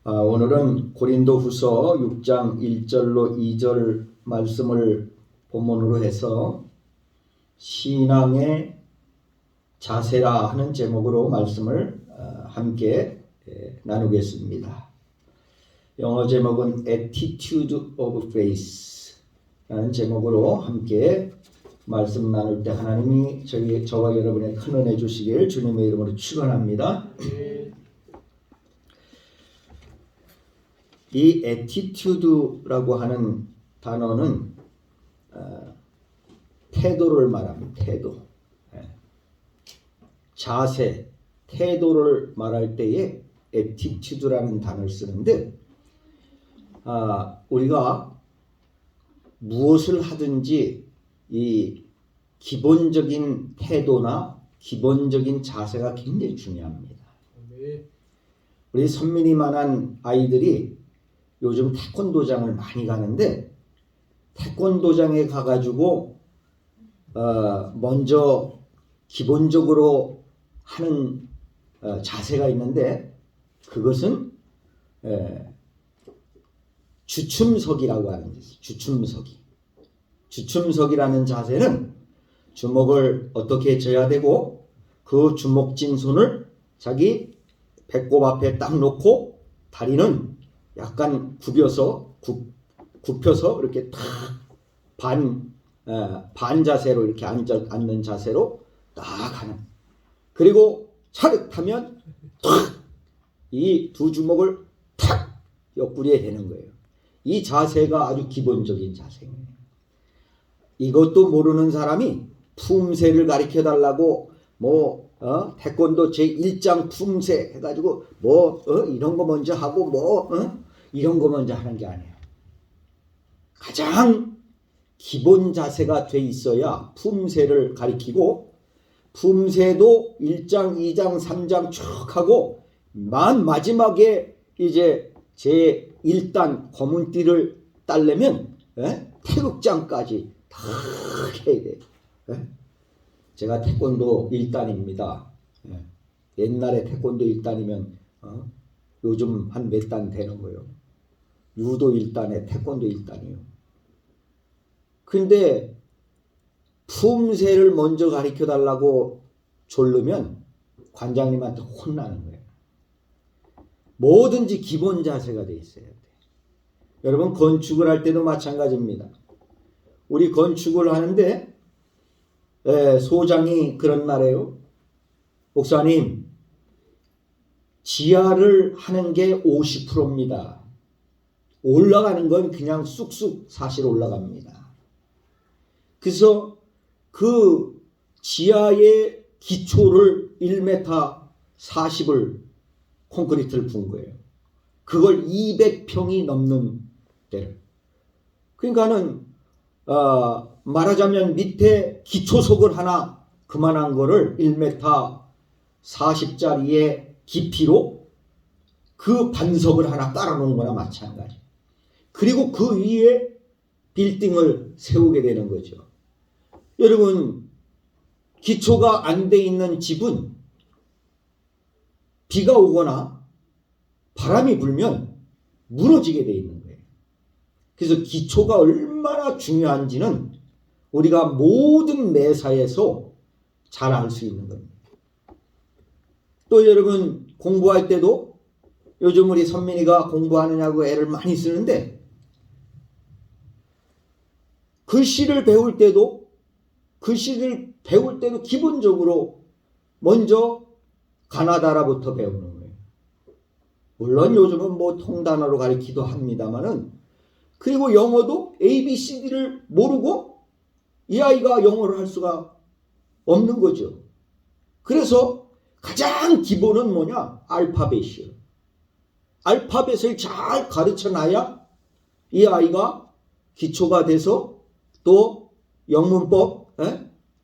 오늘은 고린도후서 6장 1절로 2절 말씀을 본문으로 해서 신앙의 자세라 하는 제목으로 말씀을 함께 나누겠습니다. 영어 제목은 Attitude of Faith 라는 제목으로 함께 말씀 나눌 때 하나님이 저와 여러분의 큰 은혜 주시길 주님의 이름으로 축원합니다. 이 attitude라고 하는 단어는 태도를 말합니다. 태도, 자세, 태도를 말할 때에 attitude라는 단어를 쓰는데 우리가 무엇을 하든지 이 기본적인 태도나 기본적인 자세가 굉장히 중요합니다. 우리 선민이만한 아이들이 요즘 태권도장을 많이 가는데 태권도장에 가가지고 먼저 기본적으로 하는 자세가 있는데 그것은 주춤석이라고 하는 거죠. 주춤석이라는 자세는 주먹을 어떻게 져야 되고 그 주먹진 손을 자기 배꼽 앞에 딱 놓고 다리는 약간 굽혀서 이렇게 탁 반 자세로 이렇게 앉는 자세로 딱 하는. 그리고 차렷하면 탁 이 두 주먹을 탁 옆구리에 대는 거예요. 이 자세가 아주 기본적인 자세예요. 이것도 모르는 사람이 품새를 가르쳐 달라고 태권도 제1장 품새 해가지고 이런 거 먼저 하고 이런 거 먼저 하는 게 아니에요. 가장 기본 자세가 돼 있어야 품새를 가리키고 품새도 1장, 2장, 3장 쭉 하고 마지막에 이제 제1단 검은띠를 따려면 태극장까지 다 해야 돼요. 제가 태권도 1단입니다. 옛날에 태권도 1단이면 요즘 한 몇 단 되는 거예요. 유도 1단에 태권도 1단이요. 근데 품새를 먼저 가르쳐 달라고 졸르면 관장님한테 혼나는 거예요. 뭐든지 기본 자세가 돼 있어야 돼. 여러분 건축을 할 때도 마찬가지입니다. 우리 건축을 하는데 소장이 그런 말이에요. 목사님, 지하를 하는 게 50%입니다. 올라가는 건 그냥 쑥쑥 사실 올라갑니다. 그래서 그 지하의 기초를 1m 40을 콘크리트를 푼 거예요. 그걸 200평이 넘는 데를. 그러니까는 말하자면 밑에 기초석을 하나 그만한 거를 1m 40짜리의 깊이로 그 반석을 하나 깔아놓은 거나 마찬가지. 그리고 그 위에 빌딩을 세우게 되는 거죠. 여러분 기초가 안 돼 있는 집은 비가 오거나 바람이 불면 무너지게 돼 있는 거예요. 그래서 기초가 얼마나 중요한지는 우리가 모든 매사에서 잘 알 수 있는 겁니다. 또 여러분 공부할 때도 요즘 우리 선민이가 공부하느냐고 애를 많이 쓰는데 글씨를 배울 때도 기본적으로 먼저 가나다라부터 배우는 거예요. 물론 요즘은 통단어로 가르치기도 합니다만은 그리고 영어도 ABCD를 모르고 이 아이가 영어를 할 수가 없는 거죠. 그래서 가장 기본은 뭐냐? 알파벳이에요. 알파벳을 잘 가르쳐놔야 이 아이가 기초가 돼서 또 영문법,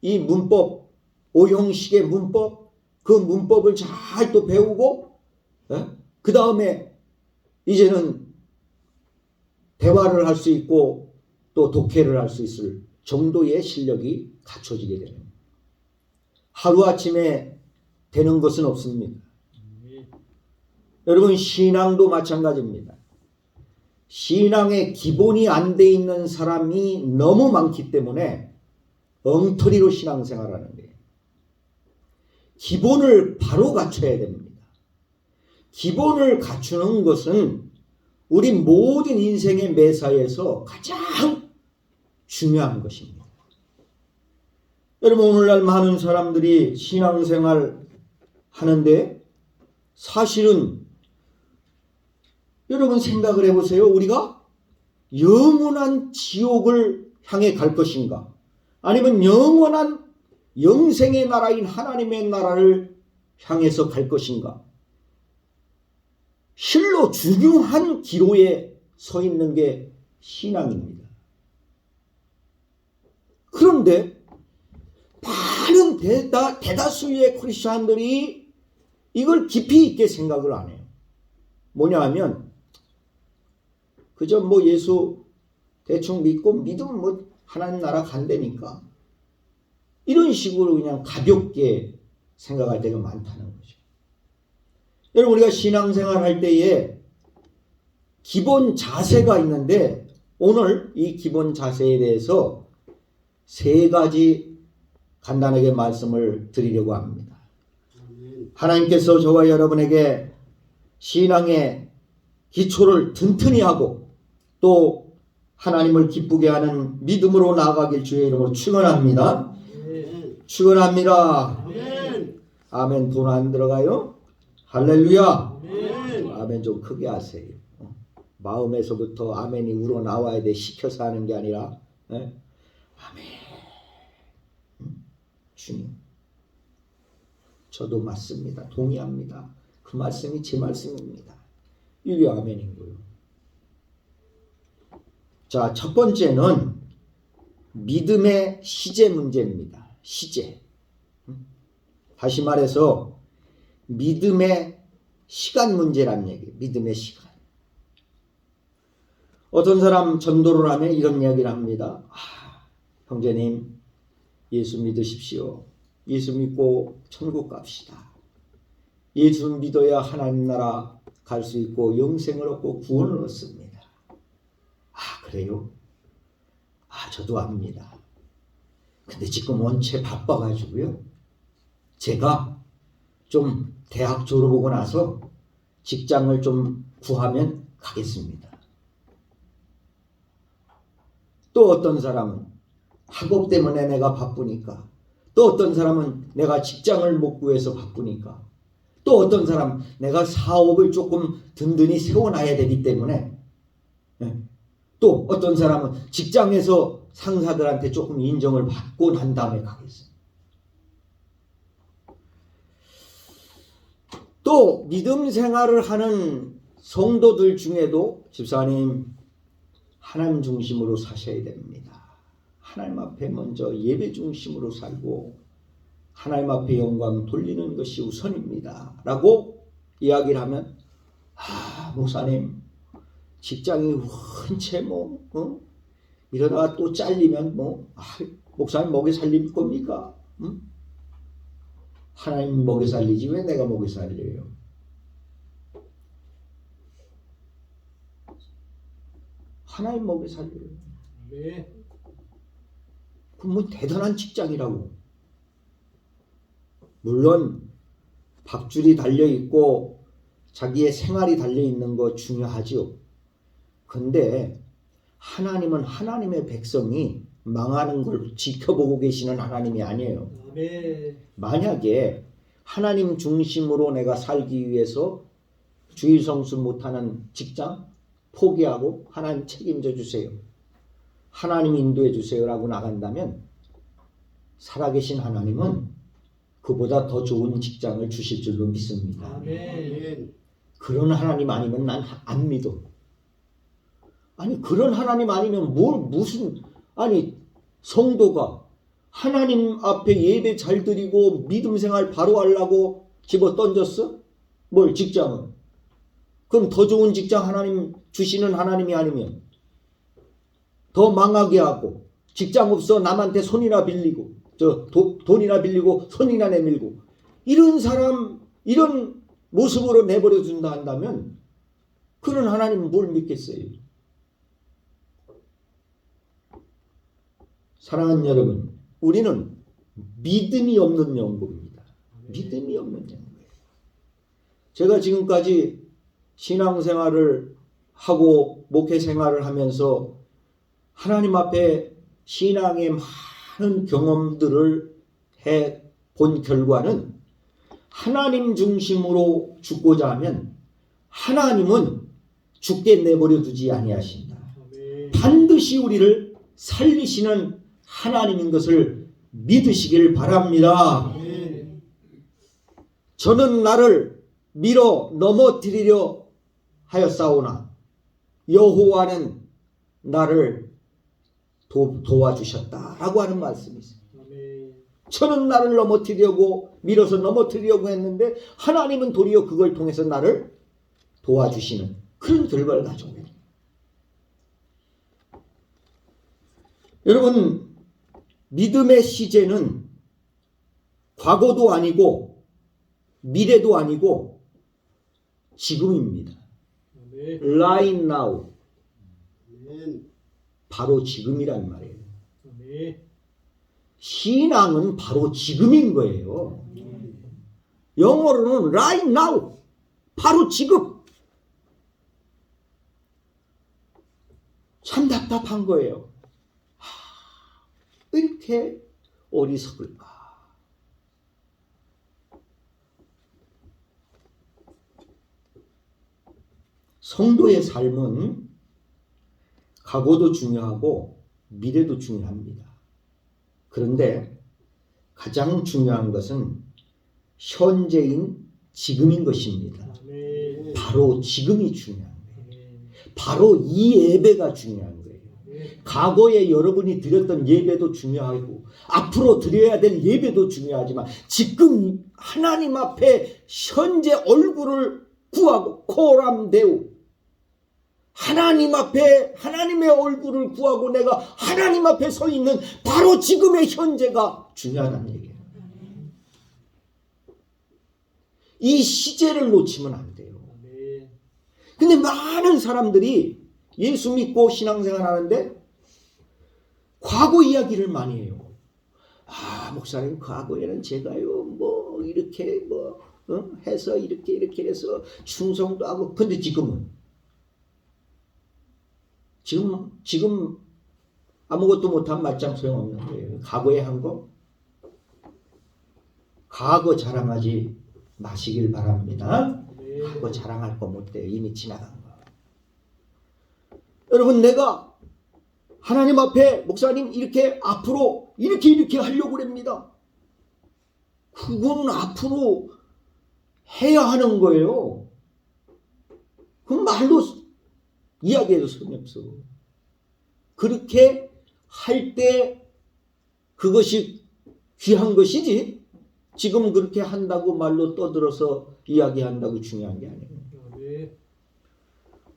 이 문법, 오형식의 문법, 그 문법을 잘 또 배우고 그 다음에 이제는 대화를 할 수 있고 또 독해를 할 수 있을 정도의 실력이 갖춰지게 되는 거예요. 하루아침에 되는 것은 없습니다. 여러분 신앙도 마찬가지입니다. 신앙의 기본이 안 돼 있는 사람이 너무 많기 때문에 엉터리로 신앙생활하는 거예요. 기본을 바로 갖춰야 됩니다. 기본을 갖추는 것은 우리 모든 인생의 매사에서 가장 중요한 것입니다. 여러분 오늘날 많은 사람들이 신앙생활 하는데 사실은 여러분 생각을 해보세요. 우리가 영원한 지옥을 향해 갈 것인가? 아니면 영원한 영생의 나라인 하나님의 나라를 향해서 갈 것인가? 실로 중요한 기로에 서 있는 게 신앙입니다. 그런데 많은 대다수의 크리스천들이 이걸 깊이 있게 생각을 안 해요. 뭐냐 하면 그저 뭐 예수 대충 믿고 믿으면 뭐 하나님 나라 간다니까 이런 식으로 그냥 가볍게 생각할 때가 많다는 거죠. 여러분 우리가 신앙생활 할 때에 기본 자세가 있는데 오늘 이 기본 자세에 대해서 세 가지 간단하게 말씀을 드리려고 합니다. 하나님께서 저와 여러분에게 신앙의 기초를 튼튼히 하고 또 하나님을 기쁘게 하는 믿음으로 나아가길 주의 이름으로 축원합니다. 축원합니다. 아멘. 돈 안 들어가요? 할렐루야. 아멘 좀 크게 하세요. 마음에서부터 아멘이 우러나와야 돼. 시켜서 하는 게 아니라. 아멘. 주님 저도 맞습니다. 동의합니다. 그 말씀이 제 말씀입니다. 이게 아멘인 거예요. 자, 첫 번째는 믿음의 시제 문제입니다. 시제. 다시 말해서 믿음의 시간 문제란 얘기예요. 믿음의 시간. 어떤 사람 전도를 하면 이런 이야기를 합니다. 형제님 예수 믿으십시오. 예수 믿고 천국 갑시다. 예수 믿어야 하나님 나라 갈 수 있고 영생을 얻고 구원을 얻습니다. 그래요? 저도 압니다. 근데 지금 원체 바빠가지고요. 제가 좀 대학 졸업하고 나서 직장을 좀 구하면 가겠습니다. 또 어떤 사람은 학업 때문에 내가 바쁘니까, 또 어떤 사람은 내가 직장을 못 구해서 바쁘니까, 또 어떤 사람 내가 사업을 조금 든든히 세워놔야 되기 때문에, 또 어떤 사람은 직장에서 상사들한테 조금 인정을 받고 난 다음에 가겠습니다. 또 믿음 생활을 하는 성도들 중에도 집사님 하나님 중심으로 사셔야 됩니다. 하나님 앞에 먼저 예배 중심으로 살고 하나님 앞에 영광 돌리는 것이 우선입니다. 라고 이야기를 하면 목사님 직장이 흔채 이러다가 또 잘리면 목사님 먹여 살릴 겁니까? 하나님 먹여 살리지 왜 내가 먹여 살려요? 하나님 먹여 살려요. 네. 그럼 뭐 대단한 직장이라고. 물론 밥줄이 달려있고 자기의 생활이 달려있는 거 중요하죠. 근데 하나님은 하나님의 백성이 망하는 걸 지켜보고 계시는 하나님이 아니에요. 네. 만약에 하나님 중심으로 내가 살기 위해서 주일성수 못하는 직장 포기하고 하나님 책임져 주세요. 하나님 인도해 주세요라고 나간다면 살아계신 하나님은 그보다 더 좋은 직장을 주실 줄로 믿습니다. 아멘. 그런 하나님 아니면 난 안 믿어. 아니 그런 하나님 아니면 성도가 하나님 앞에 예배 잘 드리고 믿음 생활 바로 하려고 집어 던졌어? 뭘 직장은? 그럼 더 좋은 직장 하나님 주시는 하나님이 아니면 더 망하게 하고 직장 없어 남한테 손이나 빌리고 돈이나 빌리고 손이나 내밀고 이런 사람 이런 모습으로 내버려 둔다 한다면 그런 하나님은 뭘 믿겠어요? 사랑하는 여러분, 우리는 믿음이 없는 연구입니다. 믿음이 없는 연구예요. 제가 지금까지 신앙생활을 하고 목회생활을 하면서 하나님 앞에 신앙의 많은 경험들을 해본 결과는 하나님 중심으로 죽고자 하면 하나님은 죽게 내버려 두지 아니하신다. 반드시 우리를 살리시는 하나님인 것을 믿으시길 바랍니다. 저는 나를 밀어 넘어뜨리려 하였사오나 여호와는 나를 도와주셨다라고 하는 말씀이 있어요. 저는 나를 넘어뜨리려고 밀어서 넘어뜨리려고 했는데 하나님은 도리어 그걸 통해서 나를 도와주시는 그런 결과를 가져오게 됩니다. 여러분, 믿음의 시제는 과거도 아니고 미래도 아니고 지금입니다. Right now. 바로 지금이란 말이에요. 신앙은 바로 지금인 거예요. 영어로는 right now. 바로 지금. 참 답답한 거예요. 왜 이렇게 어리석을까? 성도의 삶은 과거도 중요하고 미래도 중요합니다. 그런데 가장 중요한 것은 현재인 지금인 것입니다. 바로 지금이 중요한 거예요. 바로 이 예배가 중요한 거예요. 과거에 여러분이 드렸던 예배도 중요하고 앞으로 드려야 될 예배도 중요하지만 지금 하나님 앞에 현재 얼굴을 구하고 코람데우 하나님 앞에 하나님의 얼굴을 구하고 내가 하나님 앞에 서 있는 바로 지금의 현재가 중요하다는 얘기예요. 이 시제를 놓치면 안 돼요. 근데 많은 사람들이 예수 믿고 신앙생활 하는데 과거 이야기를 많이 해요. 아, 목사님, 과거에는 제가요 뭐 이렇게 해서 이렇게 해서 충성도 하고. 근데 지금 아무것도 못한 말짱 소용없는 거예요. 과거에 한 거 과거 자랑하지 마시길 바랍니다. 과거 자랑할 거 못 돼요. 이미 지나간 거. 여러분, 내가 하나님 앞에 목사님 이렇게 앞으로 이렇게 하려고 합니다. 그건 앞으로 해야 하는 거예요. 그건 말로 이야기해도 소용이 없어. 그렇게 할 때 그것이 귀한 것이지 지금 그렇게 한다고 말로 떠들어서 이야기한다고 중요한 게 아니에요.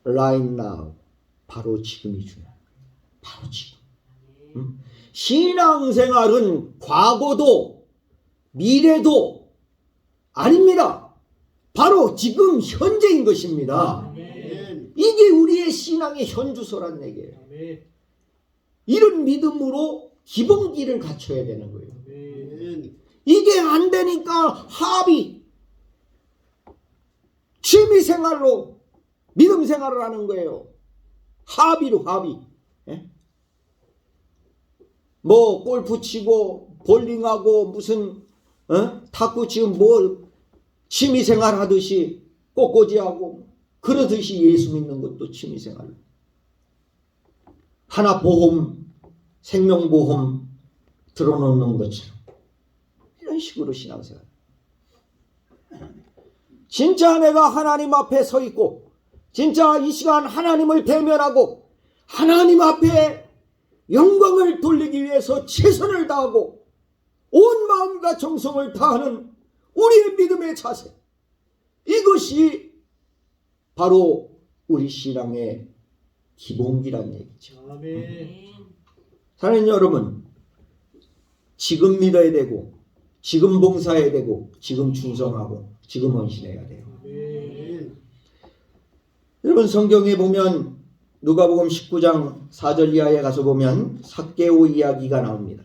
Right now. 바로 지금이 중요한 거예요. 바로 지금. 신앙생활은 과거도 미래도 아닙니다. 바로 지금 현재인 것입니다. 이게 우리의 신앙의 현주소란 얘기예요. 이런 믿음으로 기본기를 갖춰야 되는 거예요. 이게 안 되니까 합의, 취미생활로 믿음생활을 하는 거예요. 합의로 합의. 뭐 골프 치고 볼링하고 무슨 탁구 치고 뭐 취미생활 하듯이 꽃꽂이하고 그러듯이 예수 믿는 것도 취미생활. 하나보험, 생명보험 들어놓는 것처럼 이런 식으로 신앙생활. 진짜 내가 하나님 앞에 서 있고 진짜 이 시간 하나님을 대면하고 하나님 앞에 영광을 돌리기 위해서 최선을 다하고 온 마음과 정성을 다하는 우리의 믿음의 자세, 이것이 바로 우리 신앙의 기본기란 얘기죠. 사랑하는 여러분, 지금 믿어야 되고 지금 봉사해야 되고 지금 충성하고 지금 헌신해야 돼요. 아멘. 여러분 성경에 보면 누가복음 19장 4절 이하에 가서 보면 삭개오 이야기가 나옵니다.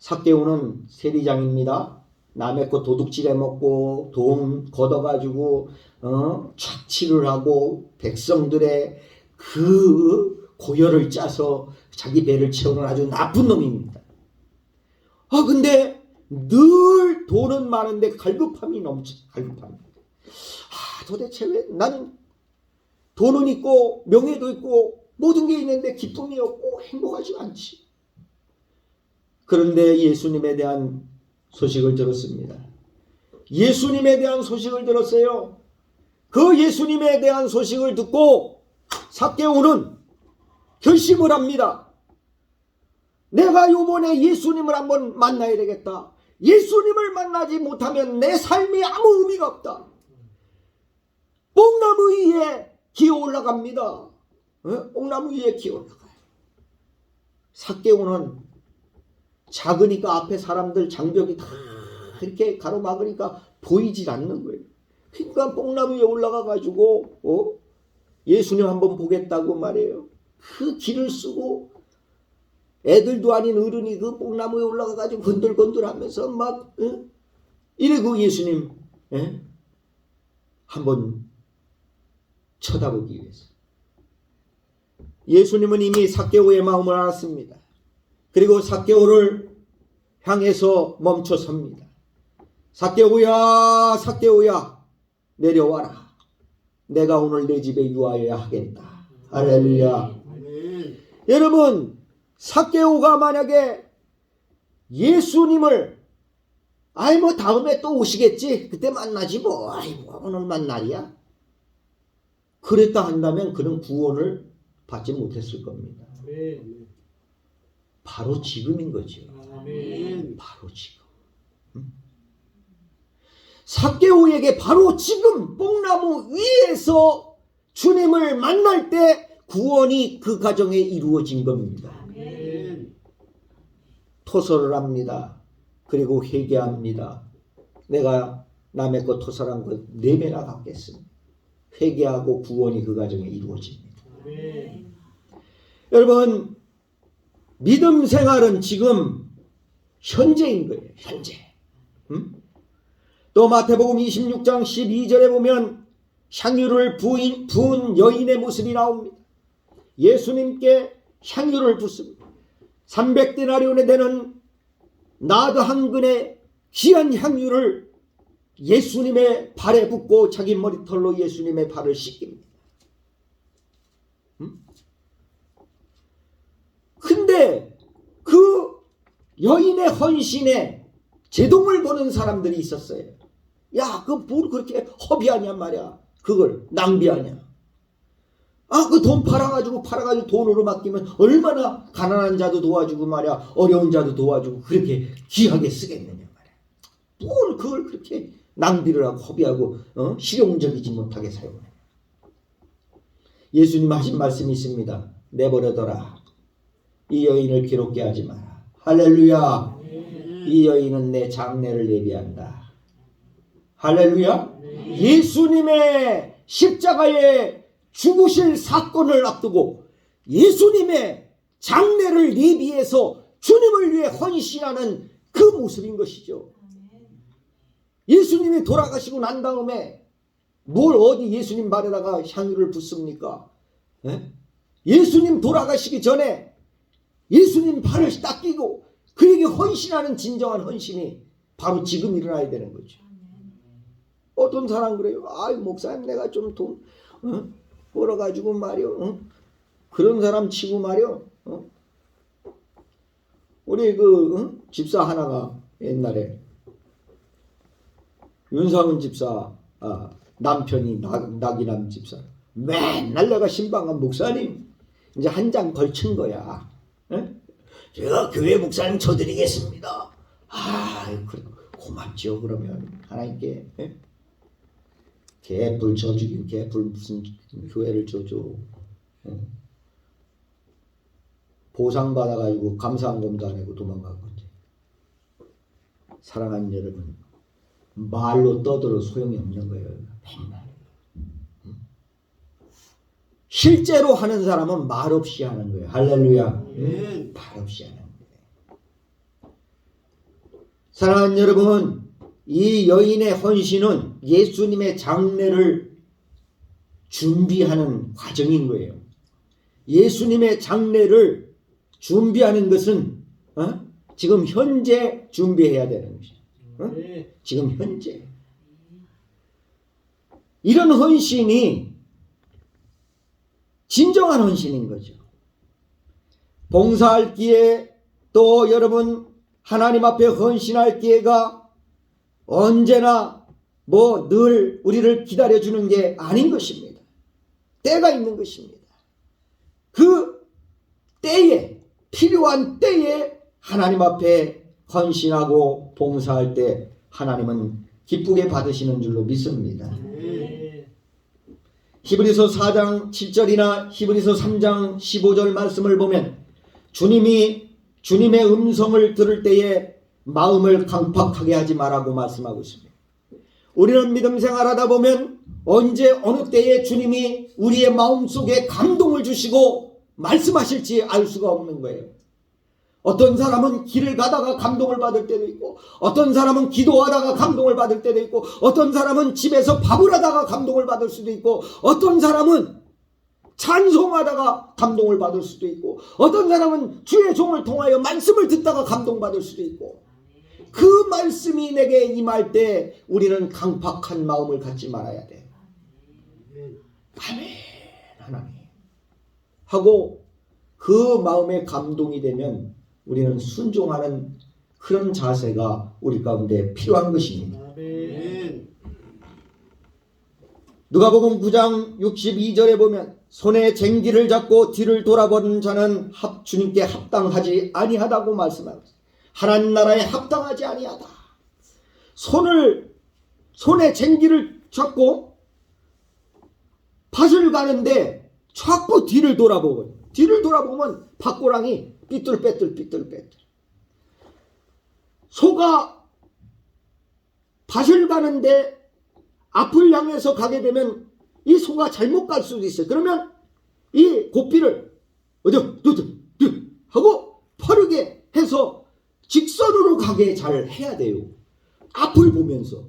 삭개오는 세리장입니다. 남의 것 도둑질해 먹고 돈 걷어가지고 착취를 하고 백성들의 그 고열을 짜서 자기 배를 채우는 아주 나쁜 놈입니다. 근데 늘 돈은 많은데 갈급함이 넘쳐. 갈급함. 도대체 왜 나는 돈은 있고 명예도 있고 모든 게 있는데 기쁨이 없고 행복하지 않지. 그런데 예수님에 대한 소식을 들었습니다. 예수님에 대한 소식을 들었어요. 그 예수님에 대한 소식을 듣고 삭개오는 결심을 합니다. 내가 요번에 예수님을 한번 만나야 되겠다. 예수님을 만나지 못하면 내 삶이 아무 의미가 없다. 뽕나무 위에 기어 올라갑니다. 뽕나무 위에 기어 올라가요. 삭개오는 작으니까 앞에 사람들 장벽이 다 이렇게 가로막으니까 보이질 않는 거예요. 그러니까 뽕나무 위에 올라가 가지고 예수님 한번 보겠다고 말해요. 그 길을 쓰고 애들도 아닌 어른이 그 뽕나무에 올라가 가지고 건들건들하면서 막 이래 그 예수님 한번 쳐다보기 위해서. 예수님은 이미 삭개오의 마음을 알았습니다. 그리고 삭개오를 향해서 멈춰 섭니다. 삭개오야, 삭개오야, 내려와라. 내가 오늘 내 집에 유하여야 하겠다. 할렐루야. 여러분, 삭개오가 만약에 예수님을 뭐 다음에 또 오시겠지. 그때 만나지 뭐. 오늘만 날이야. 그랬다 한다면 그는 구원을 받지 못했을 겁니다. 바로 지금인 거죠. 바로 지금. 삭개오에게 바로 지금 뽕나무 위에서 주님을 만날 때 구원이 그 가정에 이루어진 겁니다. 토설을 합니다. 그리고 회개합니다. 내가 남의 것 토설한 것 4배나 갚겠습니다. 회개하고 구원이 그 가정에 이루어집니다. 여러분, 믿음 생활은 지금 현재인 거예요. 현재. 또 마태복음 26장 12절에 보면 향유를 부은 여인의 모습이 나옵니다. 예수님께 향유를 붓습니다. 300데나리온에 되는 나드 한 근의 귀한 향유를 예수님의 발에 붓고 자기 머리털로 예수님의 발을 씻깁니다. 근데 그 여인의 헌신에 제동을 거는 사람들이 있었어요. 야, 그 뭘 그렇게 허비하냐 말이야. 그걸 낭비하냐. 그 돈 팔아가지고 돈으로 맡기면 얼마나 가난한 자도 도와주고 말이야. 어려운 자도 도와주고 그렇게 귀하게 쓰겠느냐 말이야. 뭘 그걸 그렇게 낭비를 하고 허비하고 실용적이지 못하게 사용해. 예수님 하신 말씀이 있습니다. 내버려둬라. 이 여인을 괴롭게 하지 마라. 할렐루야. 이 여인은 내 장례를 예비한다. 할렐루야. 예수님의 십자가에 죽으실 사건을 앞두고 예수님의 장례를 예비해서 주님을 위해 헌신하는 그 모습인 것이죠. 예수님이 돌아가시고 난 다음에 뭘 어디 예수님 발에다가 향유를 붓습니까? 예수님 돌아가시기 전에 예수님 발을 닦이고 그에게 헌신하는 진정한 헌신이 바로 지금 일어나야 되는 거죠. 어떤 사람 그래요. 목사님 내가 좀 돈 벌어가지고 말이요. 그런 사람 치고 말이요. 우리 그 집사 하나가 옛날에 윤상은 집사 남편이 낙이남 집사 맨날 내가 신방한 목사님 이제 한 장 걸친 거야. 제가 교회 목사님 쳐드리겠습니다. 그래 고맙죠. 그러면 하나님께 개뿔 쳐주긴 개뿔 무슨 교회를 쳐줘. 보상받아가지고 감사한 것도 안 하고 도망간 건지. 사랑하는 여러분, 말로 떠들어 소용이 없는 거예요. 맨날. 실제로 하는 사람은 말 없이 하는 거예요. 할렐루야. 말 없이 하는 거예요. 사랑하는 여러분, 이 여인의 헌신은 예수님의 장례를 준비하는 과정인 거예요. 예수님의 장례를 준비하는 것은 지금 현재 준비해야 되는 것이에요. 지금 현재. 이런 헌신이 진정한 헌신인 거죠. 봉사할 기회, 또 여러분 하나님 앞에 헌신할 기회가 언제나 뭐 늘 우리를 기다려주는 게 아닌 것입니다. 때가 있는 것입니다. 그 때에, 필요한 때에 하나님 앞에 헌신하고 봉사할 때 하나님은 기쁘게 받으시는 줄로 믿습니다. 히브리서 4장 7절이나 히브리서 3장 15절 말씀을 보면 주님이 주님의 음성을 들을 때에 마음을 강팍하게 하지 말라고 말씀하고 있습니다. 우리는 믿음 생활하다 보면 언제 어느 때에 주님이 우리의 마음속에 감동을 주시고 말씀하실지 알 수가 없는 거예요. 어떤 사람은 길을 가다가 감동을 받을 때도 있고, 어떤 사람은 기도하다가 감동을 받을 때도 있고, 어떤 사람은 집에서 밥을 하다가 감동을 받을 수도 있고, 어떤 사람은 찬송하다가 감동을 받을 수도 있고, 어떤 사람은 주의 종을 통하여 말씀을 듣다가 감동받을 수도 있고, 그 말씀이 내게 임할 때 우리는 강팍한 마음을 갖지 말아야 돼요. 아멘 하나님 하고 그 마음에 감동이 되면 우리는 순종하는 그런 자세가 우리 가운데 필요한 것입니다. 누가복음 9장 62절에 보면 손에 쟁기를 잡고 뒤를 돌아보는 자는 주님께 합당하지 아니하다고 말씀하고 있습니다. 하나님 나라에 합당하지 아니하다. 손에 쟁기를 잡고 밭을 가는데 자꾸 뒤를 돌아보고, 뒤를 돌아보면 밭고랑이 삐뚤빼뚤. 소가 밭을 가는데 앞을 향해서 가게 되면 이 소가 잘못 갈 수도 있어요. 그러면 이 고삐를 하고 빠르게 해서 직선으로 가게 잘 해야 돼요. 앞을 보면서.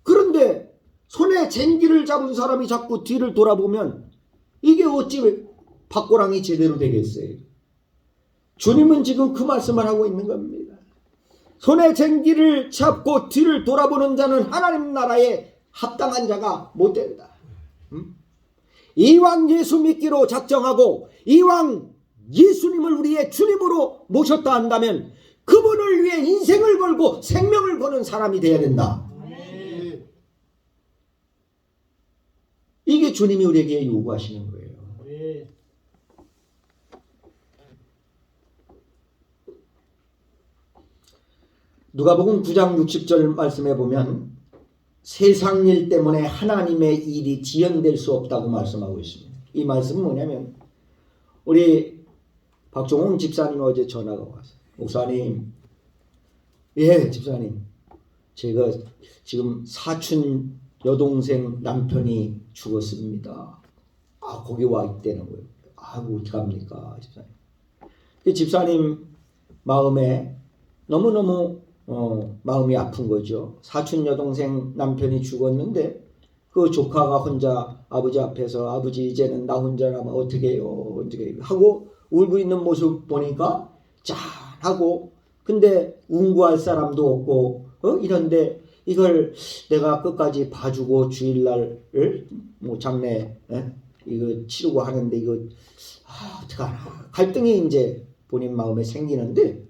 그런데 손에 쟁기를 잡은 사람이 자꾸 뒤를 돌아보면 이게 어찌 밭고랑이 제대로 되겠어요? 주님은 지금 그 말씀을 하고 있는 겁니다. 손에 쟁기를 잡고 뒤를 돌아보는 자는 하나님 나라에 합당한 자가 못 된다. 이왕 예수 믿기로 작정하고 이왕 예수님을 우리의 주님으로 모셨다 한다면 그분을 위해 인생을 걸고 생명을 거는 사람이 되어야 된다. 이게 주님이 우리에게 요구하시는 거예요. 누가복음 9장 60절 말씀해 보면 세상 일 때문에 하나님의 일이 지연될 수 없다고 말씀하고 있습니다. 이 말씀은 뭐냐면 우리 박종홍 집사님 어제 전화가 왔어요. 목사님, 예 집사님, 제가 지금 사촌 여동생 남편이 죽었습니다. 거기 와 있다는 거예요. 어떡합니까 집사님. 집사님 마음에 너무너무 마음이 아픈 거죠. 사촌 여동생 남편이 죽었는데 그 조카가 혼자 아버지 앞에서 아버지 이제는 나 혼자 남아 어떻게 해요 하고 울고 있는 모습 보니까 짠하고, 근데 운구할 사람도 없고 이런데 이걸 내가 끝까지 봐주고 주일날 뭐 장례 이거 치르고 하는데 이거 어떡하나 갈등이 이제 본인 마음에 생기는데,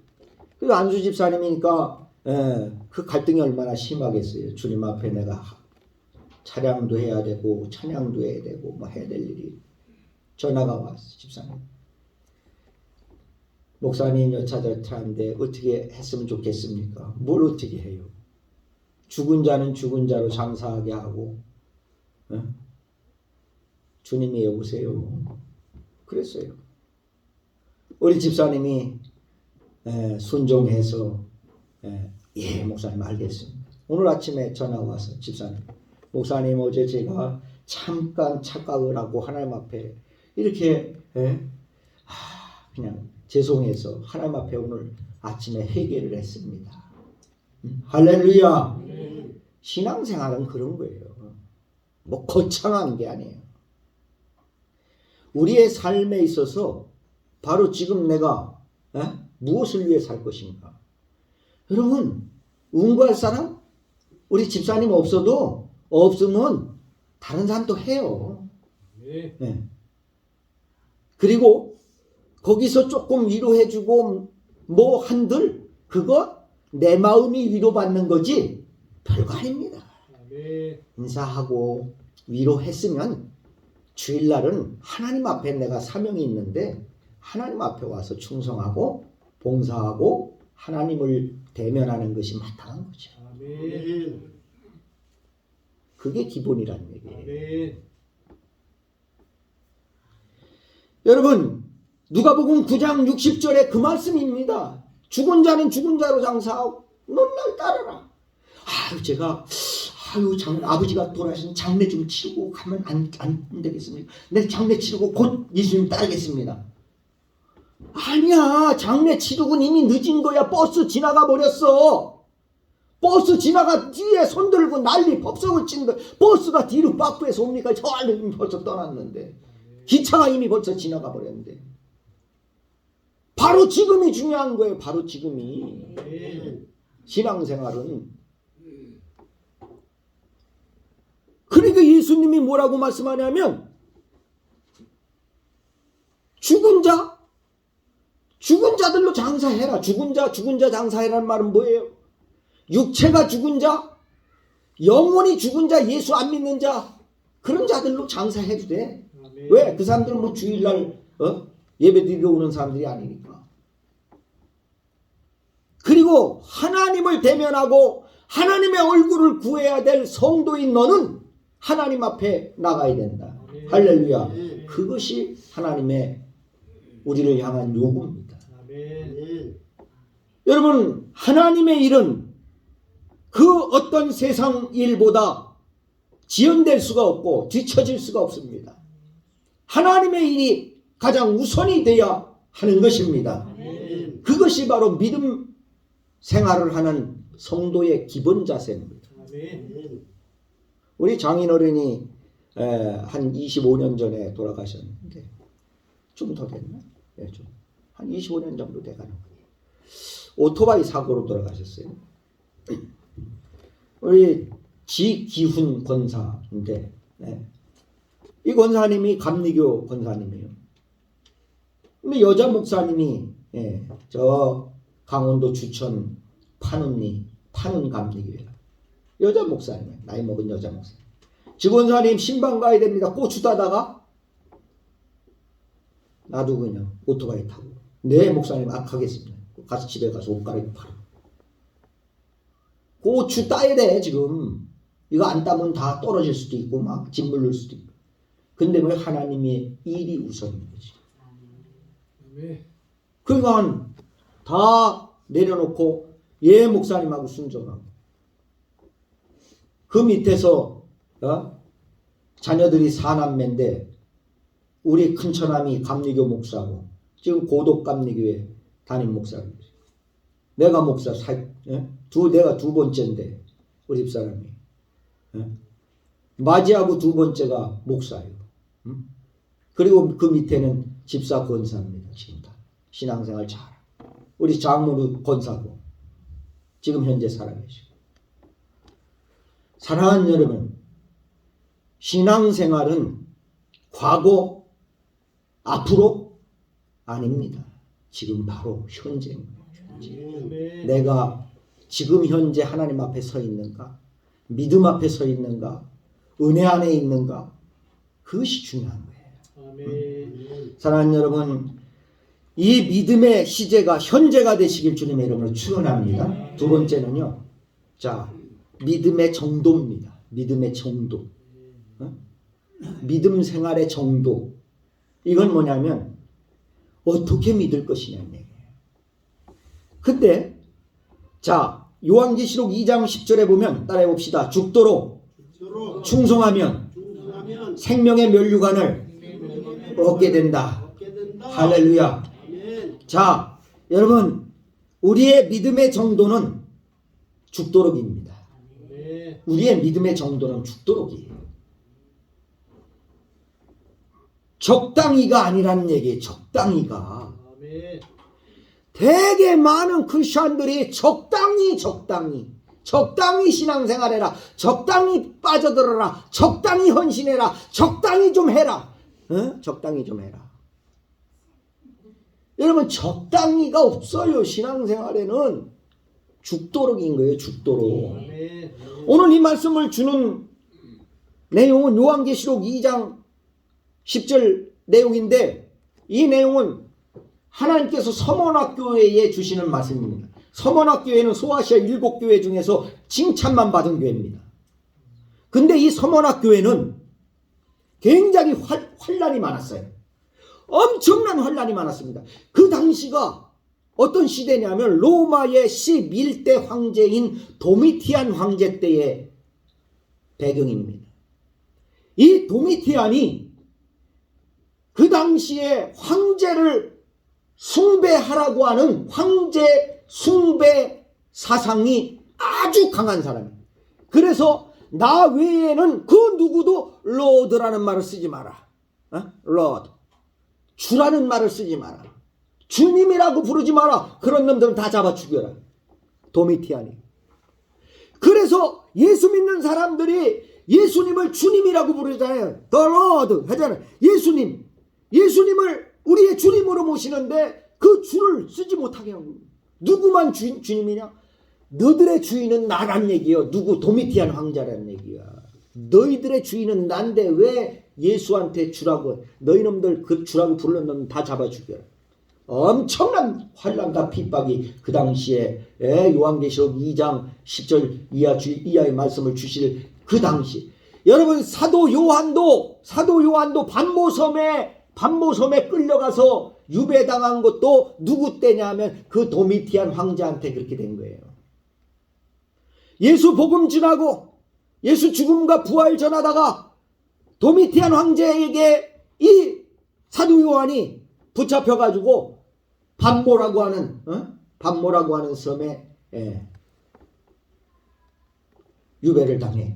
그 안수 집사님이니까 그 갈등이 얼마나 심하겠어요. 주님 앞에 내가 차량도 해야 되고 찬양도 해야 되고 뭐 해야 될 일이. 전화가 왔어. 집사님, 목사님 여차저차한데 어떻게 했으면 좋겠습니까? 뭘 어떻게 해요? 죽은 자는 죽은 자로 장사하게 하고 주님이 오세요. 그랬어요. 우리 집사님이 순종해서 예 목사님 알겠습니다. 오늘 아침에 전화 와서 집사님, 목사님 어제 제가 잠깐 착각을 하고 하나님 앞에 이렇게 그냥 죄송해서 하나님 앞에 오늘 아침에 회개를 했습니다. 할렐루야. 신앙생활은 그런 거예요. 뭐 거창한 게 아니에요. 우리의 삶에 있어서 바로 지금 내가 무엇을 위해 살 것인가. 여러분, 운구할 사람? 우리 집사님 없으면 다른 사람도 해요. 네. 그리고 거기서 조금 위로해주고 뭐 한들 그거 내 마음이 위로받는 거지 별거 아닙니다. 인사하고 위로했으면 주일날은 하나님 앞에 내가 사명이 있는데 하나님 앞에 와서 충성하고 봉사하고 하나님을 대면하는 것이 마땅한 거죠. 그게 기본이라는 얘기예요. 여러분, 누가복음 9장 60절에 그 말씀입니다. 죽은 자는 죽은 자로 장사하고 넌 날 따르라. 제가 아버지가 돌아가신 장례 좀 치르고 가면 안 되겠습니까? 내 장례 치르고 곧 예수님 따르겠습니다. 아니야, 장례 치르고 이미 늦은 거야. 버스 지나가 버렸어. 버스 지나가 뒤에 손들고 난리 법석을 치는데 버스가 뒤로 빠꾸해서 옵니까? 저 안에 벌써 떠났는데 기차가 이미 벌써 지나가 버렸는데 바로 지금이 중요한 거예요. 바로 지금이. 신앙생활은. 그러니까 예수님이 뭐라고 말씀하냐면 죽은 자들로 장사해라. 죽은 자 장사해라는 말은 뭐예요? 육체가 죽은 자, 영혼이 죽은 자, 예수 안 믿는 자, 그런 자들로 장사해도 돼. 왜? 그 사람들은 뭐 주일날 예배 드리러 오는 사람들이 아니니까. 그리고 하나님을 대면하고 하나님의 얼굴을 구해야 될 성도인 너는 하나님 앞에 나가야 된다. 할렐루야. 그것이 하나님의 우리를 향한 요구입니다. 여러분, 하나님의 일은 그 어떤 세상 일보다 지연될 수가 없고 뒤처질 수가 없습니다. 하나님의 일이 가장 우선이 되어야 하는 것입니다. 그것이 바로 믿음 생활을 하는 성도의 기본 자세입니다. 우리 장인어른이 한 25년 전에 돌아가셨는데 좀 더 됐나? 네, 좀. 한 25년 정도 돼가는 거예요. 오토바이 사고로 돌아가셨어요. 우리 지기훈 권사인데 이 권사님이 감리교 권사님이에요. 근데 여자 목사님이 저 강원도 주천 파는 감리교회가 여자 목사님, 나이 먹은 여자 목사님. 지권사님 신방 가야 됩니다. 고추 따다가 나도 그냥 오토바이 타고 네 목사님 가겠습니다. 가서 집에 가서 옷 갈아입고 팔아. 고추 따야 돼 지금. 이거 안 따면 다 떨어질 수도 있고 막 짓물릴 수도 있고. 근데 왜 하나님의 일이 우선인 거지. 그러니까 다 내려놓고 목사님하고 순종하고 그 밑에서 자녀들이 4남매인데 우리 큰처남이 감리교 목사고 지금 고독감리교회 담임 목사고 내가 목사 내가 두 번째인데 우리 집사람이 맞이하고 두 번째가 목사예요. 그리고 그 밑에는 집사 권사입니다. 지금 다 신앙생활 잘 우리 장모도 권사고 지금 현재 살아계시고. 사랑하는 여러분, 신앙생활은 과거, 앞으로 아닙니다. 지금 바로 현재입니다. 내가 지금 현재 하나님 앞에 서 있는가? 믿음 앞에 서 있는가? 은혜 안에 있는가? 그것이 중요한 거예요. 사랑하는 여러분, 이 믿음의 시제가 현재가 되시길 주님의 이름으로 축원합니다. 두 번째는요. 자, 믿음의 정도입니다. 믿음의 정도. 믿음 생활의 정도. 이건 뭐냐면 어떻게 믿을 것이냐는 얘기예요. 근데 자, 요한계시록 2장 10절에 보면 따라해 봅시다. 죽도록 충성하면 생명의 면류관을 얻게 된다. 할렐루야. 자, 여러분, 우리의 믿음의 정도는 죽도록입니다. 우리의 믿음의 정도는 죽도록이에요. 적당히가 아니라는 얘기예요. 적당히가. 되게 많은 크리스천들이 적당히 신앙생활해라, 적당히 빠져들어라, 적당히 헌신해라, 적당히 좀 해라. 적당히 좀 해라. 여러분, 적당히가 없어요. 신앙생활에는 죽도록인 거예요. 죽도록. 오늘 이 말씀을 주는 내용은 요한계시록 2장 10절 내용인데, 이 내용은 하나님께서 서머나교회에 주시는 말씀입니다. 서머나교회는 소아시아 7교회 중에서 칭찬만 받은 교회입니다. 근데 이 서머나교회는 굉장히 환란이 많았어요. 엄청난 환란이 많았습니다. 그 당시가 어떤 시대냐면 로마의 11대 황제인 도미티안 황제 때의 배경입니다. 이 도미티안이 그 당시에 황제를 숭배하라고 하는 황제 숭배 사상이 아주 강한 사람이에요. 그래서 나 외에는 그 누구도 로드라는 말을 쓰지 마라. 로드. 주라는 말을 쓰지 마라. 주님이라고 부르지 마라. 그런 놈들은 다 잡아 죽여라. 도미티안이. 그래서 예수 믿는 사람들이 예수님을 주님이라고 부르잖아요. The Lord 하잖아요. 예수님을 우리의 주님으로 모시는데 그 주를 쓰지 못하게 하고. 누구만 주님이냐? 너들의 주인은 나란 얘기예요. 누구? 도미티안 황자라는 얘기야. 너희들의 주인은 난데 왜 예수한테 주라고, 너희 놈들 그 주라고 부르는 놈 다 잡아 죽여라. 엄청난 환난과 핍박이 그 당시에 요한계시록 2장 10절 이하의 말씀을 주실 그 당시, 여러분 사도 요한도 반모섬에 끌려가서 유배당한 것도 누구 때냐면 그 도미티안 황제한테 그렇게 된 거예요. 예수 복음 전하고 예수 죽음과 부활 전하다가 도미티안 황제에게 이 사도 요한이 붙잡혀가지고 반모라고 하는 섬에 유배를 당해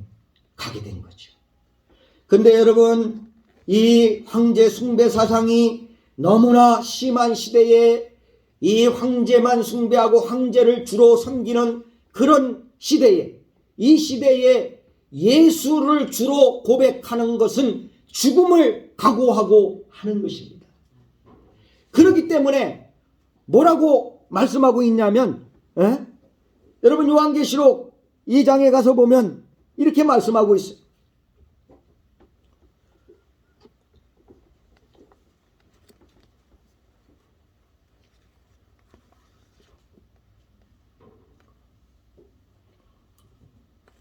가게 된 거죠. 근데 여러분, 이 황제 숭배 사상이 너무나 심한 시대에 이 황제만 숭배하고 황제를 주로 섬기는 그런 시대에, 이 시대에 예수를 주로 고백하는 것은 죽음을 각오하고 하는 것입니다. 그렇기 때문에 뭐라고 말씀하고 있냐면, 여러분 요한계시록 2장에 가서 보면 이렇게 말씀하고 있어요.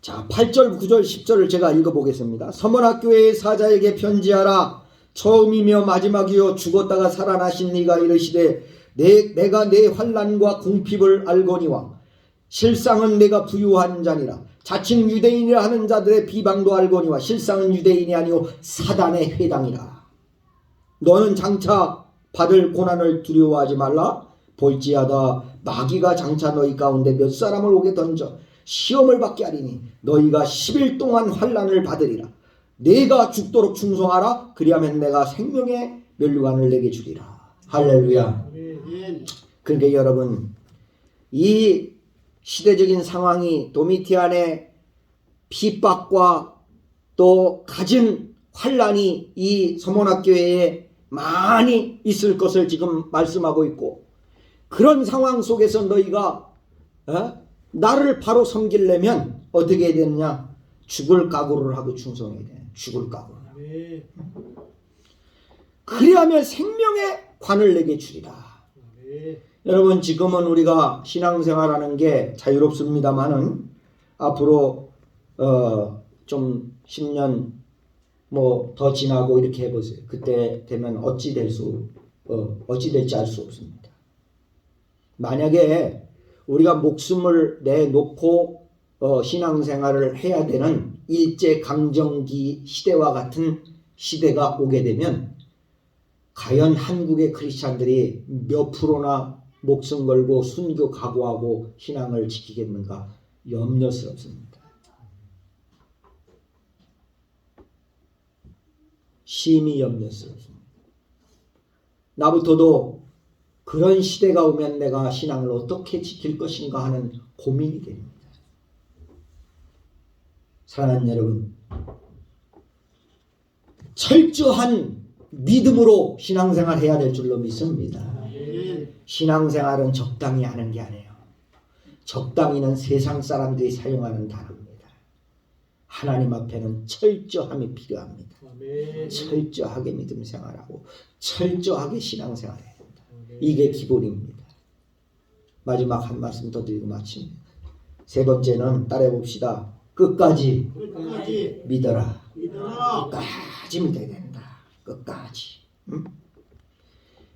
자, 8절, 9절, 10절을 제가 읽어보겠습니다. 서머나교회의 사자에게 편지하라. 처음이며 마지막이요 죽었다가 살아나신 네가 이르시되 내가 내 환난과 궁핍을 알거니와 실상은 내가 부유한 자니라. 자칭 유대인이라 하는 자들의 비방도 알거니와 실상은 유대인이 아니오 사단의 회당이라. 너는 장차 받을 고난을 두려워하지 말라. 볼지어다 마귀가 장차 너희 가운데 몇 사람을 오게 던져 시험을 받게 하리니 너희가 10일 동안 환난을 받으리라. 내가 죽도록 충성하라. 그리하면 내가 생명의 면류관을 내게 주리라. 할렐루야. 그러니까 여러분, 이 시대적인 상황이 도미티안의 핍박과 또 가진 환난이 이 서머나교회에 많이 있을 것을 지금 말씀하고 있고, 그런 상황 속에서 너희가 나를 바로 섬기려면 어떻게 해야 되느냐? 죽을 각오를 하고 충성해야 돼. 죽을 각오. 그리하면 생명의 관을 내게 주리라. 여러분, 지금은 우리가 신앙생활하는 게 자유롭습니다만은 앞으로 좀 10년 뭐 더 지나고 이렇게 해보세요. 그때 되면 어찌 될지 알 수 없습니다. 만약에 우리가 목숨을 내놓고 신앙생활을 해야 되는 일제강점기 시대와 같은 시대가 오게 되면 과연 한국의 크리스찬들이 몇 프로나 목숨 걸고 순교 각오하고 신앙을 지키겠는가 염려스럽습니다. 심히 염려스럽습니다. 나부터도 그런 시대가 오면 내가 신앙을 어떻게 지킬 것인가 하는 고민이 됩니다. 사랑하는 여러분, 철저한 믿음으로 신앙생활 해야 될 줄로 믿습니다. 신앙생활은 적당히 하는 게 아니에요. 적당히는 세상 사람들이 사용하는 단어입니다. 하나님 앞에는 철저함이 필요합니다. 철저하게 믿음 생활하고 철저하게 신앙생활해야 된다. 이게 기본입니다. 마지막 한 말씀 더 드리고 마칩니다. 세 번째는 따라해 봅시다. 끝까지 믿어라. 끝까지 믿어야 된다. 끝까지.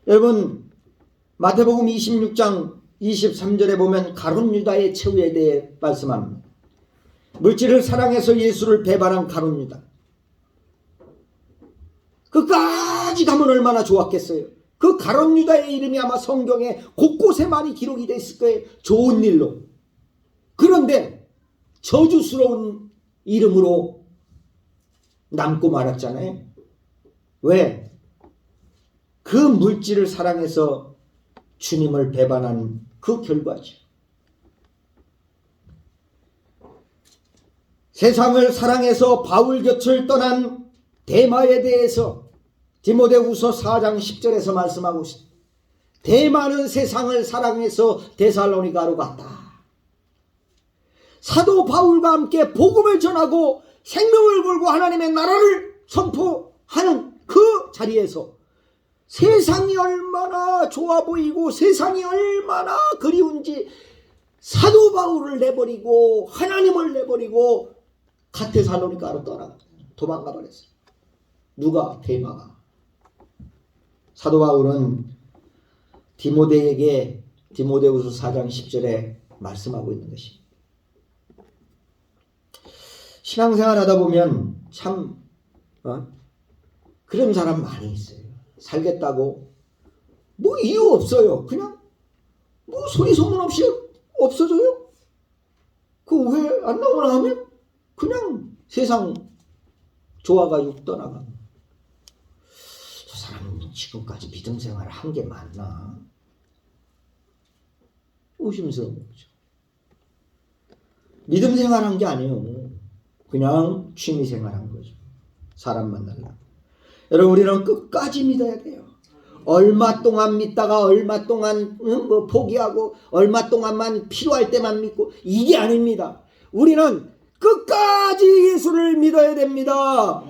여러분, 마태복음 26장 23절에 보면 가룟 유다의 최후에 대해 말씀합니다. 물질을 사랑해서 예수를 배반한 가룟 유다. 끝까지 가면 얼마나 좋았겠어요. 그 가룟 유다의 이름이 아마 성경에 곳곳에 많이 기록이 돼 있을 거예요. 좋은 일로. 그런데 저주스러운 이름으로 남고 말았잖아요. 왜? 그 물질을 사랑해서 주님을 배반한 그 결과죠. 세상을 사랑해서 바울 곁을 떠난 데마에 대해서 디모데후서 4장 10절에서 말씀하고 있습니다. 데마는 세상을 사랑해서 데살로니가로 갔다. 사도 바울과 함께 복음을 전하고 생명을 걸고 하나님의 나라를 선포하는 그 자리에서 세상이 얼마나 좋아 보이고 세상이 얼마나 그리운지 사도 바울을 내버리고 하나님을 내버리고 데살로니가로 떠나가 도망가 버렸어요. 누가? 데마가. 사도 바울은 디모데에게 디모데후서 4장 10절에 말씀하고 있는 것입니다. 신앙생활 하다 보면 참 그런 사람 많이 있어요. 살겠다고 뭐 이유 없어요. 그냥 뭐 소리 소문 없이 없어져요. 그 왜 안 나오나 하면 그냥 세상 좋아가지고 떠나가. 저 사람은 지금까지 믿음 생활을 한 게 맞나? 의심스러운 거죠. 믿음 생활한 게 아니에요. 그냥 취미 생활한 거죠. 사람 만나려고. 여러분, 우리는 끝까지 믿어야 돼요. 얼마 동안 믿다가 얼마 동안 포기하고 얼마 동안만 필요할 때만 믿고 이게 아닙니다. 우리는 끝까지 예수를 믿어야 됩니다.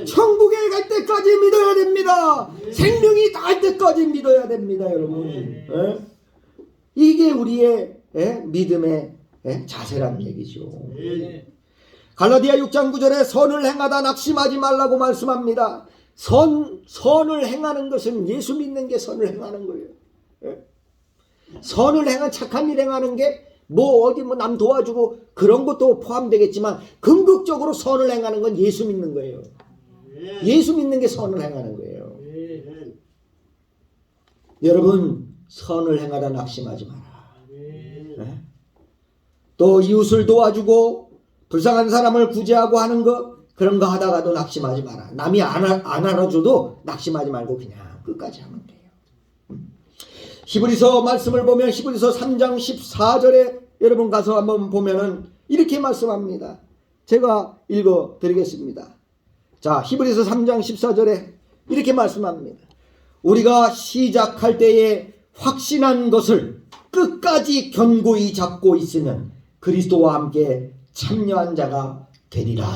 천국에 갈 때까지 믿어야 됩니다. 생명이 닿을 때까지 믿어야 됩니다, 여러분. 이게 우리의 믿음의 자세라는 얘기죠. 갈라디아 6장 9절에 선을 행하다 낙심하지 말라고 말씀합니다. 선을 행하는 것은 예수 믿는 게 선을 행하는 거예요. 선을 행한 착한 일 행하는 게 뭐 어디 뭐 남 도와주고 그런 것도 포함되겠지만 궁극적으로 선을 행하는 건 예수 믿는 거예요. 예수 믿는 게 선을 행하는 거예요. 여러분, 선을 행하다 낙심하지 마라. 또 이웃을 도와주고 불쌍한 사람을 구제하고 하는 거 그런 거 하다가도 낙심하지 마라. 남이 안 알아줘도 낙심하지 말고 그냥 끝까지 하면 돼요. 히브리서 말씀을 보면 히브리서 3장 14절에 여러분 가서 한번 보면은 이렇게 말씀합니다. 제가 읽어 드리겠습니다. 자, 히브리서 3장 14절에 이렇게 말씀합니다. 우리가 시작할 때에 확신한 것을 끝까지 견고히 잡고 있으면 그리스도와 함께 참여한 자가 되리라.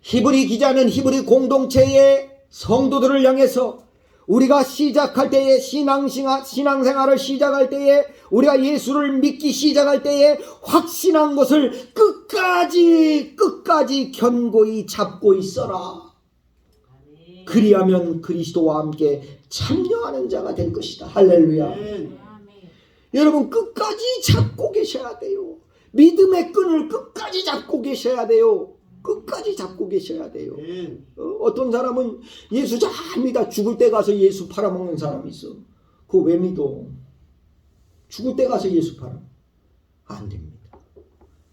히브리 기자는 히브리 공동체의 성도들을 향해서 우리가 시작할 때에 신앙생활을 시작할 때에 우리가 예수를 믿기 시작할 때에 확신한 것을 끝까지 견고히 잡고 있어라. 그리하면 그리스도와 함께 참여하는 자가 될 것이다. 할렐루야. 여러분 끝까지 잡고 계셔야 돼요. 믿음의 끈을 끝까지 잡고 계셔야 돼요. 끝까지 잡고 계셔야 돼요. 어떤 사람은 예수 잘 믿어 죽을 때 가서 예수 팔아먹는 사람이 있어. 그거 왜 믿어? 죽을 때 가서 예수 팔아. 안 됩니다.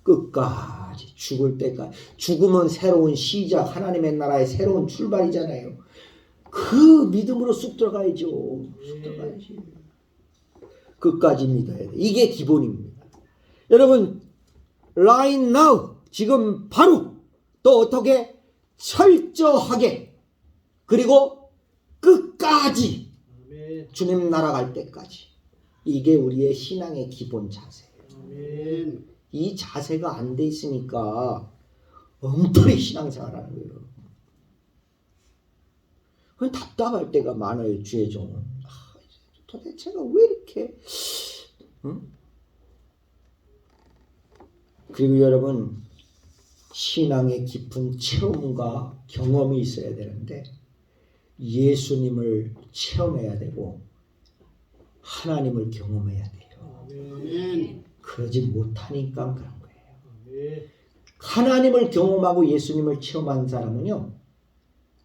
끝까지 죽을 때까지. 죽음은 새로운 시작, 하나님의 나라의 새로운 출발이잖아요. 그 믿음으로 쑥 들어가야죠. 쑥 들어가야지. 끝까지 믿어야 돼. 이게 기본입니다. 여러분, right now, 지금 바로 또 어떻게 철저하게 그리고 끝까지 주님 나라 갈 때까지. 이게 우리의 신앙의 기본 자세예요. 이 자세가 안 돼 있으니까 엉터리 신앙생활하는 거예요. 그건 답답할 때가 많아요. 주의 종은. 도대체 제가 왜 이렇게 그리고 여러분 신앙의 깊은 체험과 경험이 있어야 되는데 예수님을 체험해야 되고 하나님을 경험해야 돼요. 그러지 못하니까 그런 거예요. 하나님을 경험하고 예수님을 체험한 사람은요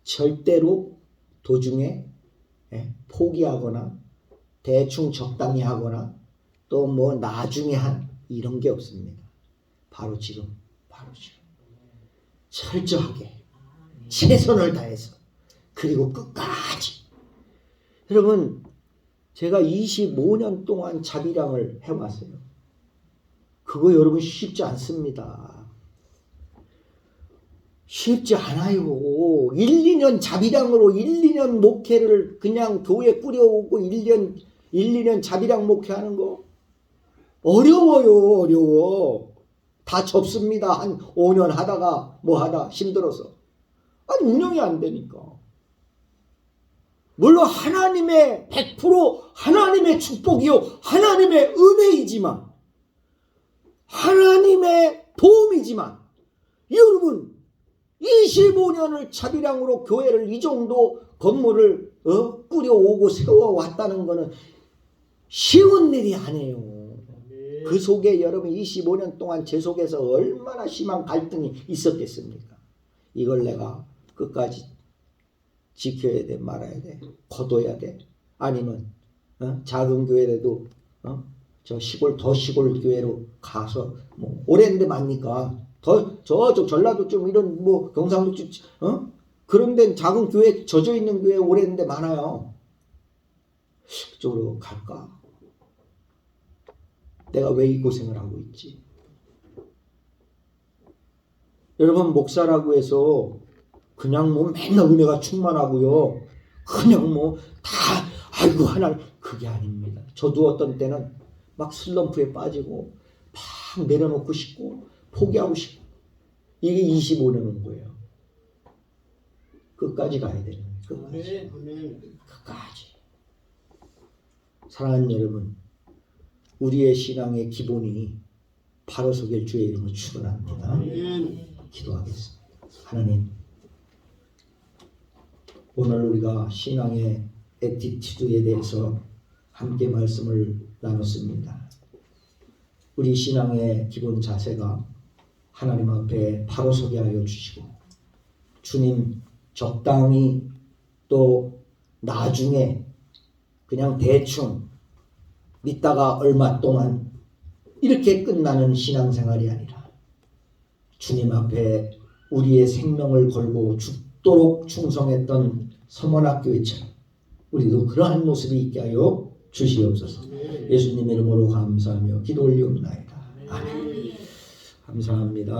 절대로 도중에 포기하거나 대충 적당히 하거나 또 뭐 나중에 한 이런 게 없습니다. 바로 지금 철저하게 최선을 다해서 그리고 끝까지. 여러분 제가 25년 동안 자비량을 해왔어요. 그거 여러분 쉽지 않습니다. 쉽지 않아요. 1, 2년 자비량으로 1, 2년 목회를 그냥 교회 꾸려오고 1, 2년 자비량 목회하는 거 어려워요. 어려워. 다 접습니다. 한 5년 하다가 뭐 하다 힘들어서. 아니 운영이 안 되니까. 물론 하나님의 100% 하나님의 축복이요. 하나님의 은혜이지만 하나님의 도움이지만 여러분 25년을 자비량으로 교회를 이 정도 건물을 꾸려오고 세워왔다는 거는 쉬운 일이 아니에요. 그 속에 여러분 25년 동안 제 속에서 얼마나 심한 갈등이 있었겠습니까? 이걸 내가 끝까지 지켜야 돼 말아야 돼 거둬야 돼 아니면 작은 교회라도 저 시골 교회로 가서 뭐 오랜데 많으니까 더 저쪽 전라도 좀 이런 뭐 경상도 쪽 그런 데는 작은 교회 젖어 있는 교회 오랜데 많아요. 그쪽으로 갈까? 내가 왜 이 고생을 하고 있지? 여러분 목사라고 해서 그냥 뭐 맨날 은혜가 충만하고요. 그냥 뭐 다 아이고 하나님 그게 아닙니다. 저도 어떤 때는 막 슬럼프에 빠지고 막 내려놓고 싶고 포기하고 싶고 이게 25년 온 거예요. 끝까지 가야 되는 거예요. 끝까지. 사랑하는 여러분 우리의 신앙의 기본이 바로 서길 주의 이름으로 축원합니다. 기도하겠습니다. 하나님 오늘 우리가 신앙의 애티튜드에 대해서 함께 말씀을 나눴습니다. 우리 신앙의 기본 자세가 하나님 앞에 바로 서게 하여 주시고 주님 적당히 또 나중에 그냥 대충 믿다가 얼마 동안 이렇게 끝나는 신앙생활이 아니라 주님 앞에 우리의 생명을 걸고 죽도록 충성했던 서문학교회처럼 우리도 그러한 모습이 있게 하여 주시옵소서. 예수님 이름으로 감사하며 기도 올리옵나이다. 아멘. 감사합니다.